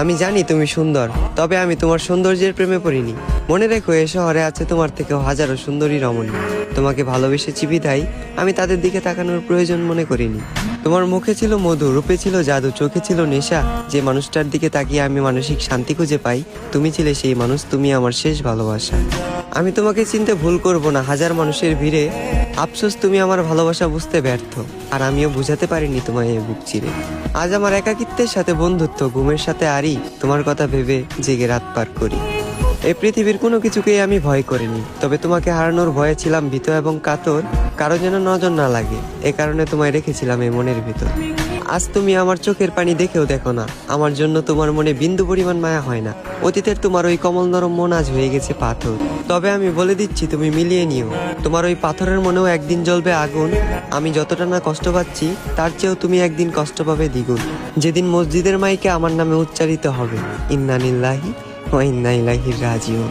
আমি জানি তুমি সুন্দর, তবে আমি তোমার সৌন্দর্যের প্রেমে পড়িনি। মনে রেখো, এ শহরে আছে তোমার থেকেও হাজারো সুন্দরী রমণী। তোমাকে ভালোবেসেছি বিধায় আমি তাদের দিকে তাকানোর প্রয়োজন মনে করিনি। তোমার মুখে ছিল মধু, রূপে ছিল জাদু, চোখে ছিল নেশা। যে মানুষটার দিকে তাকিয়ে আমি মানসিক শান্তি খুঁজে পাই, তুমি ছিলে সেই মানুষ। তুমি আমার শেষ ভালোবাসা। আমি তোমাকে চিনতে ভুল করব না হাজার মানুষের ভিড়ে। আফসোস তুমি আমার ভালোবাসা বুঝতে ব্যর্থ, আর আমিও বুঝাতে পারিনি তোমায় এই বুক চিরে। আজ আমার একাকিত্বের সাথে বন্ধুত্ব, ঘুমের সাথে আরি, তোমার কথা ভেবে জেগে রাত পার করি। এই পৃথিবীর কোনো কিছুকেই আমি ভয় করিনি, তবে তোমাকে হারানোর ভয়ে ছিলাম ভীত এবং কাতর। কারো যেন নজর না লাগে, এ কারণে তোমায় রেখেছিলাম এই মনের ভিতর। আজ তুমি আমার চোখের পানি দেখেও দেখো না, আমার জন্য তোমার মনে বিন্দু পরিমাণ মায়া হয় না। অতীতের তোমার ওই কমল নরম মন আজ হয়ে গেছে পাথর। তবে আমি বলে দিচ্ছি, তুমি মিলিয়ে নিও, তোমার ওই পাথরের মনেও একদিন জ্বলবে আগুন। আমি যতটা না কষ্ট পাচ্ছি, তার চেয়েও তুমি একদিন কষ্ট পাবে দ্বিগুণ। যেদিন মসজিদের মাইকে আমার নামে উচ্চারিত হবে ইন্না লিল্লাহি ওয়া ইন্না ইলাইহি রাজিউন।